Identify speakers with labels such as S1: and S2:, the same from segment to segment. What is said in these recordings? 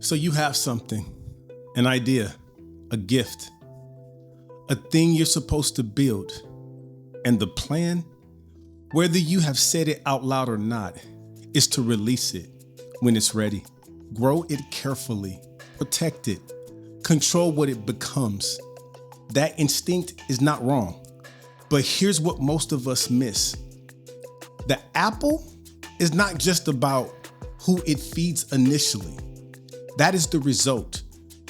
S1: So you have something, an idea, a gift, a thing you're supposed to build. And the plan, whether you have said it out loud or not, is to release it when it's ready. Grow it carefully, protect it, control what it becomes. That instinct is not wrong. But here's what most of us miss. The apple is not just about who it feeds initially. That is the result,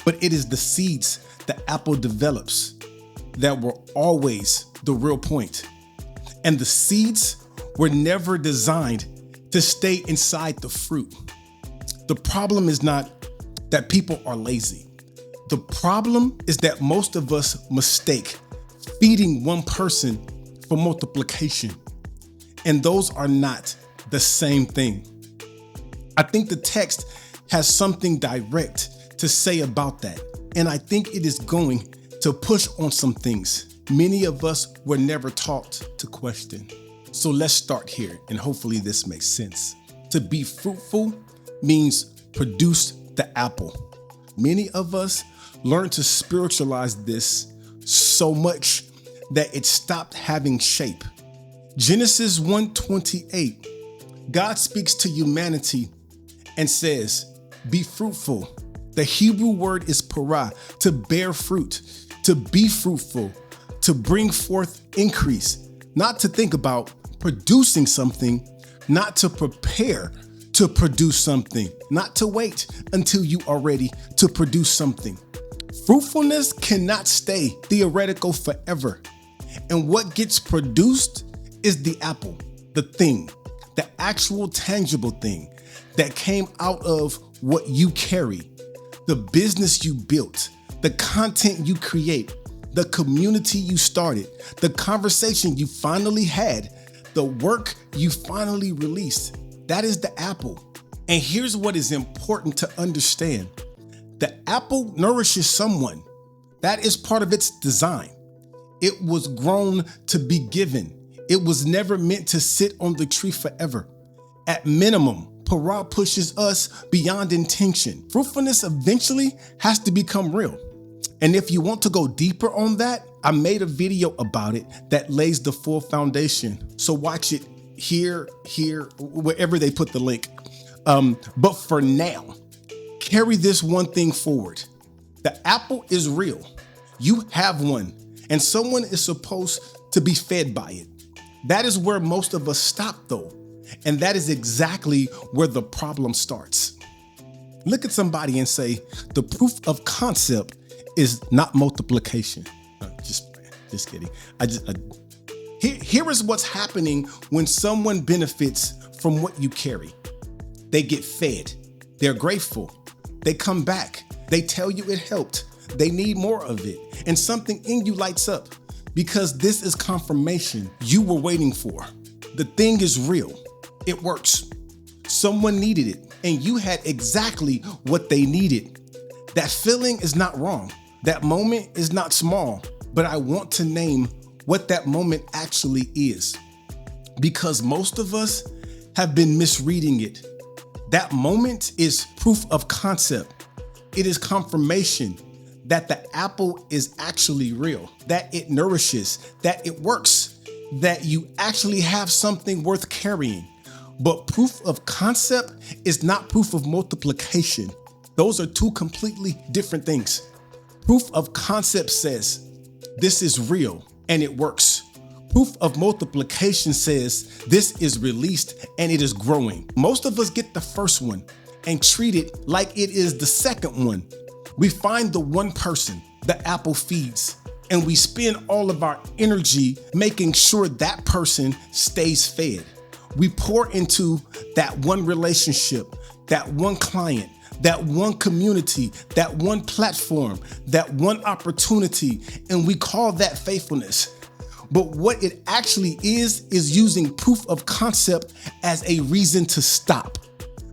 S1: but it is the seeds the apple develops that were always the real point. And the seeds were never designed to stay inside the fruit. The problem is not that people are lazy. The problem is that most of us mistake feeding one person for multiplication. And those are not the same thing. I think the text has something direct to say about that. And I think it is going to push on some things many of us were never taught to question. So let's start here, and hopefully this makes sense. To be fruitful means produce the apple. Many of us learn to spiritualize this so much that it stopped having shape. Genesis 1:28, God speaks to humanity and says, be fruitful. The Hebrew word is parah, to bear fruit, to be fruitful, to bring forth increase, not to think about producing something, not to prepare to produce something, not to wait until you are ready to produce something. Fruitfulness cannot stay theoretical forever. And what gets produced is the apple, the thing, the actual tangible thing that came out of what you carry, the business you built, the content you create, the community you started, the conversation you finally had, the work you finally released. That is the apple. And here's what is important to understand. The apple nourishes someone. That is part of its design. It was grown to be given. It was never meant to sit on the tree forever. At minimum, parah pushes us beyond intention. Fruitfulness eventually has to become real. And if you want to go deeper on that, I made a video about it that lays the full foundation. So watch it here, wherever they put the link. But for now, carry this one thing forward. The apple is real. You have one, and someone is supposed to be fed by it. That is where most of us stop though. And that is exactly where the problem starts. Look at somebody and say, the proof of concept is not multiplication. Just kidding. Here is what's happening when someone benefits from what you carry. They get fed. They're grateful. They come back. They tell you it helped. They need more of it. And something in you lights up because this is confirmation you were waiting for. The thing is real. It works. Someone needed it, and you had exactly what they needed. That feeling is not wrong. That moment is not small, but I want to name what that moment actually is, because most of us have been misreading it. That moment is proof of concept. It is confirmation that the apple is actually real, that it nourishes, that it works, that you actually have something worth carrying. But proof of concept is not proof of multiplication. Those are two completely different things. Proof of concept says, this is real and it works. Proof of multiplication says, this is released and it is growing. Most of us get the first one and treat it like it is the second one. We find the one person the apple feeds, and we spend all of our energy making sure that person stays fed. We pour into that one relationship, that one client, that one community, that one platform, that one opportunity, and we call that faithfulness. But what it actually is using proof of concept as a reason to stop.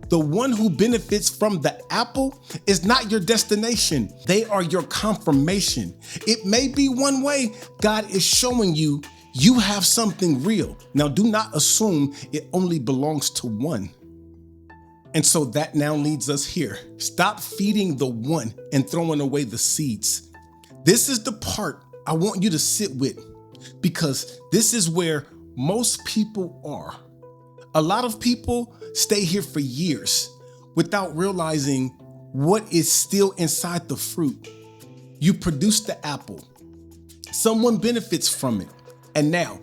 S1: The one who benefits from the apple is not your destination. They are your confirmation. It may be one way God is showing you you have something real. Now, do not assume it only belongs to one. And so that now leads us here. Stop feeding the one and throwing away the seeds. This is the part I want you to sit with, because this is where most people are. A lot of people stay here for years without realizing what is still inside the fruit. You produce the apple. Someone benefits from it. And now,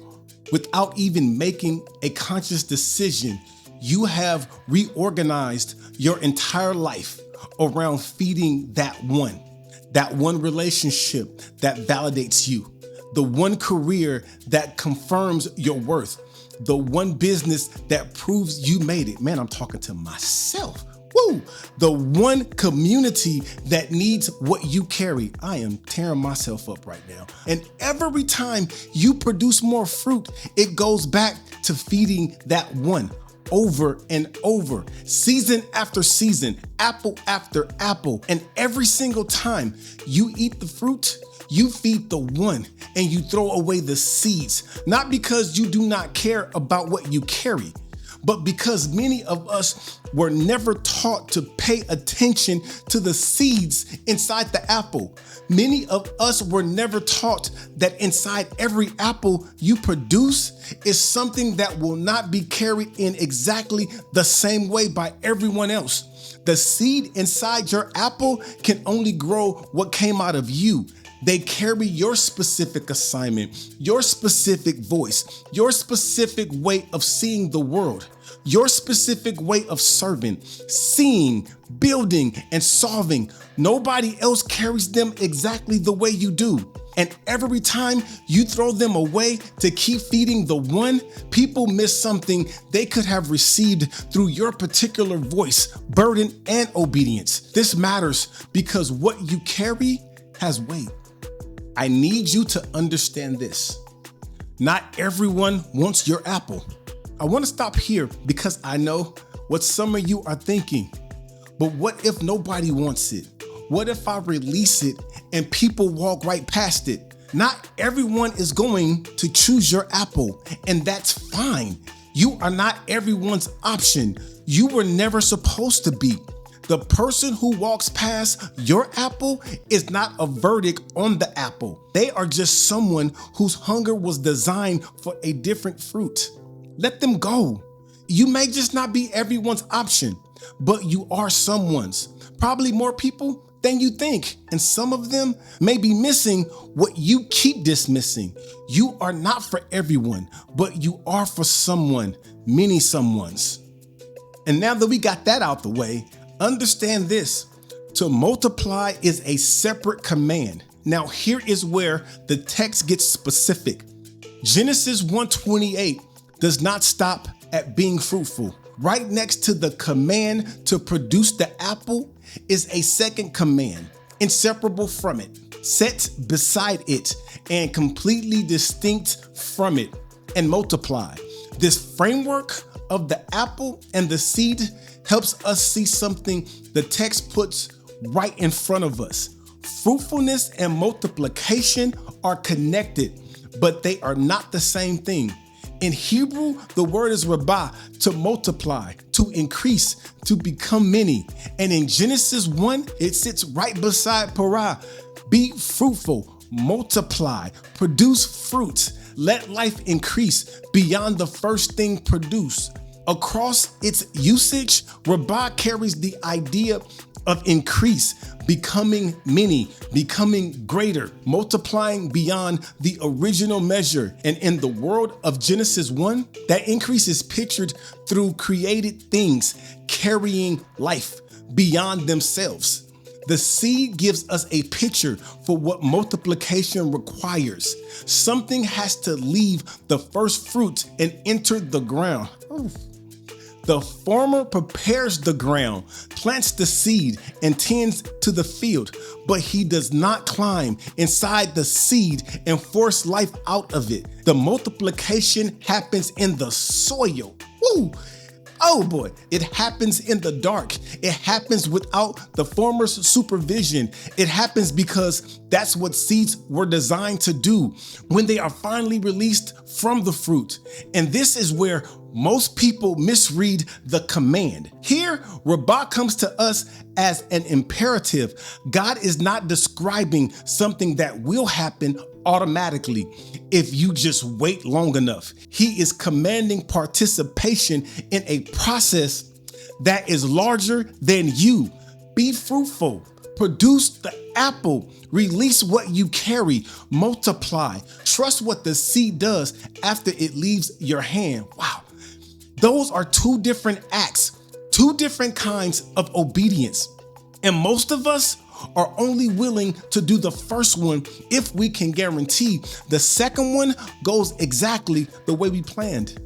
S1: without even making a conscious decision, you have reorganized your entire life around feeding that one relationship that validates you, the one career that confirms your worth, the one business that proves you made it. Man, I'm talking to myself. Woo! The one community that needs what you carry. I am tearing myself up right now. And every time you produce more fruit, it goes back to feeding that one over and over, season after season, apple after apple. And every single time you eat the fruit, you feed the one and you throw away the seeds, not because you do not care about what you carry, but because many of us were never taught to pay attention to the seeds inside the apple. Many of us were never taught that inside every apple you produce is something that will not be carried in exactly the same way by everyone else. The seed inside your apple can only grow what came out of you. They carry your specific assignment, your specific voice, your specific way of seeing the world, your specific way of serving, seeing, building, and solving. Nobody else carries them exactly the way you do. And every time you throw them away to keep feeding the one, people miss something they could have received through your particular voice, burden, and obedience. This matters because what you carry has weight. I need you to understand this. Not everyone wants your apple. I want to stop here because I know what some of you are thinking. But what if nobody wants it? What if I release it and people walk right past it? Not everyone is going to choose your apple, and that's fine. You are not everyone's option. You were never supposed to be. The person who walks past your apple is not a verdict on the apple. They are just someone whose hunger was designed for a different fruit. Let them go. You may just not be everyone's option, but you are someone's. Probably more people than you think. And some of them may be missing what you keep dismissing. You are not for everyone, but you are for someone, many someones. And now that we got that out the way, understand this: to multiply is a separate command. Now here is where the text gets specific. Genesis 1:28 does not stop at being fruitful. Right next to the command to produce the apple is a second command, inseparable from it, set beside it, and completely distinct from it, and multiply. This framework of the apple and the seed helps us see something the text puts right in front of us. Fruitfulness and multiplication are connected, but they are not the same thing. In Hebrew, the word is rabah, to multiply, to increase, to become many. And in Genesis 1, it sits right beside parah. Be fruitful, multiply, produce fruit, let life increase beyond the first thing produced. Across its usage, rabah carries the idea of increase, becoming many, becoming greater, multiplying beyond the original measure. And in the world of Genesis 1, that increase is pictured through created things carrying life beyond themselves. The seed gives us a picture for what multiplication requires. Something has to leave the first fruit and enter the ground. The farmer prepares the ground, plants the seed, and tends to the field, but he does not climb inside the seed and force life out of it. The multiplication happens in the soil. Woo! Oh boy, it happens in the dark. It happens without the former's supervision. It happens because that's what seeds were designed to do when they are finally released from the fruit. And this is where most people misread the command. Here, Rabbah comes to us as an imperative. God is not describing something that will happen automatically if you just wait long enough. He is commanding participation in a process that is larger than you. Be fruitful, produce the apple, release what you carry, multiply, trust what the seed does after it leaves your hand. Wow. Those are two different acts, two different kinds of obedience. And most of us are only willing to do the first one if we can guarantee the second one goes exactly the way we planned.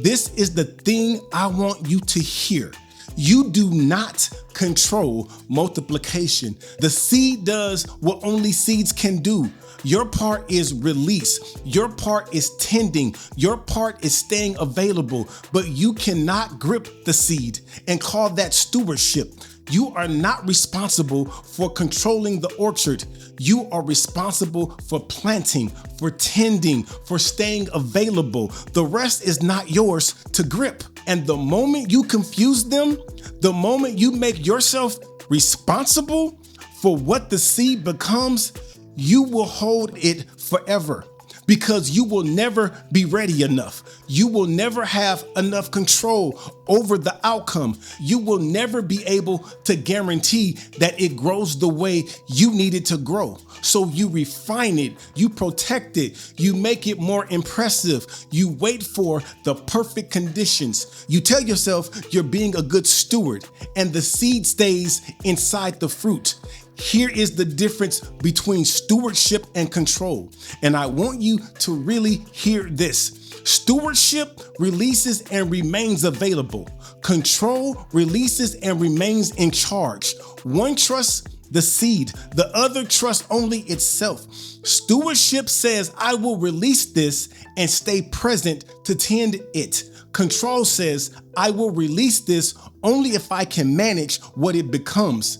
S1: This is the thing I want you to hear. You do not control multiplication. The seed does what only seeds can do. Your part is release. Your part is tending. Your part is staying available, but you cannot grip the seed and call that stewardship. You are not responsible for controlling the orchard. You are responsible for planting, for tending, for staying available. The rest is not yours to grip. And the moment you confuse them, the moment you make yourself responsible for what the seed becomes, you will hold it forever. Because you will never be ready enough. You will never have enough control over the outcome. You will never be able to guarantee that it grows the way you need it to grow. So you refine it, you protect it, you make it more impressive. You wait for the perfect conditions. You tell yourself you're being a good steward, and the seed stays inside the fruit. Here is the difference between stewardship and control. And I want you to really hear this. Stewardship releases and remains available. Control releases and remains in charge. One trusts the seed, the other trusts only itself. Stewardship says, I will release this and stay present to tend it. Control says, I will release this only if I can manage what it becomes.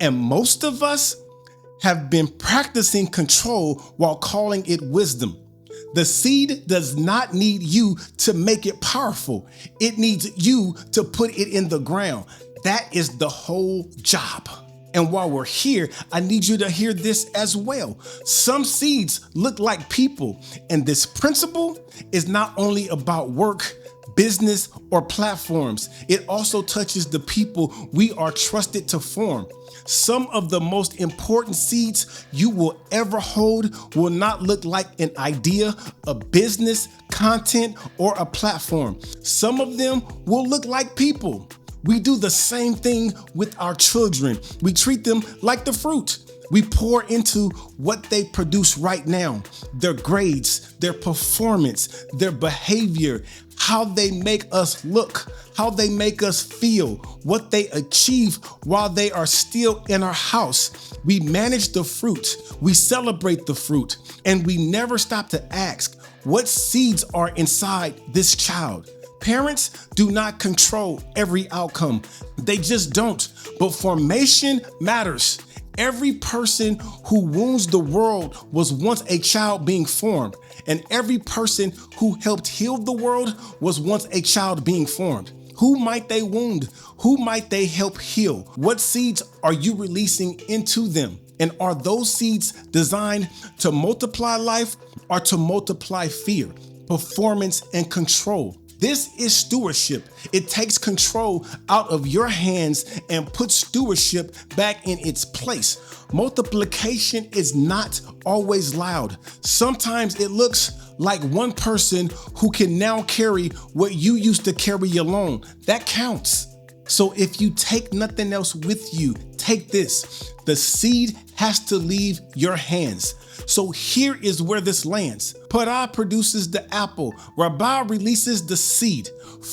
S1: And most of us have been practicing control while calling it wisdom. The seed does not need you to make it powerful. It needs you to put it in the ground. That is the whole job. And while we're here, I need you to hear this as well. Some seeds look like people, and this principle is not only about work, business, or platforms. It also touches the people we are trusted to form. Some of the most important seeds you will ever hold will not look like an idea, a business, content, or a platform. Some of them will look like people. We do the same thing with our children. We treat them like the fruit. We pour into what they produce right now, their grades, their performance, their behavior, how they make us look, how they make us feel, what they achieve while they are still in our house. We manage the fruit, we celebrate the fruit, and we never stop to ask, what seeds are inside this child? Parents do not control every outcome. They just don't. But formation matters. Every person who wounds the world was once a child being formed, and every person who helped heal the world was once a child being formed. Who might they wound? Who might they help heal? What seeds are you releasing into them? And are those seeds designed to multiply life or to multiply fear, performance, and control? This is stewardship. It takes control out of your hands and puts stewardship back in its place. Multiplication is not always loud. Sometimes it looks like one person who can now carry what you used to carry alone. That counts. So if you take nothing else with you, take this. The seed has to leave your hands. So here is where this lands. Parah produces the apple. Rabbah releases the seed.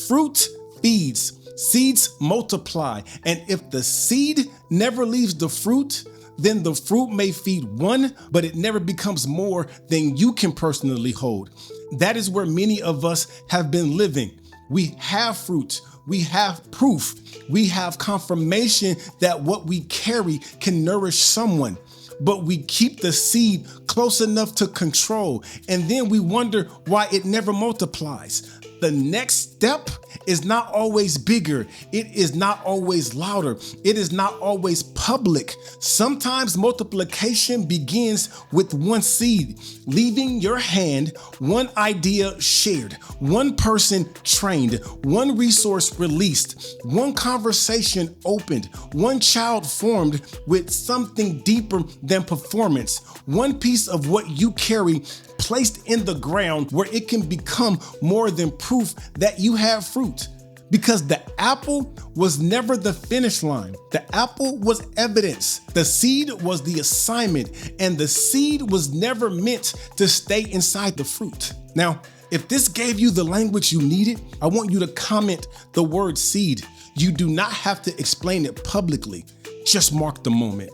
S1: Fruit feeds. Seeds multiply. And if the seed never leaves the fruit, then the fruit may feed one, but it never becomes more than you can personally hold. That is where many of us have been living. We have fruit. We have proof. We have confirmation that what we carry can nourish someone. But we keep the seed close enough to control, and then we wonder why it never multiplies. The next step is not always bigger. It is not always louder. It is not always public. Sometimes multiplication begins with one seed, leaving your hand, one idea shared, one person trained, one resource released, one conversation opened, one child formed with something deeper than performance, one piece of what you carry placed in the ground where it can become more than proof that you have fruit. Because the apple was never the finish line. The apple was evidence. The seed was the assignment, and the seed was never meant to stay inside the fruit. Now, if this gave you the language you needed, I want you to comment the word seed. You do not have to explain it publicly. Just mark the moment.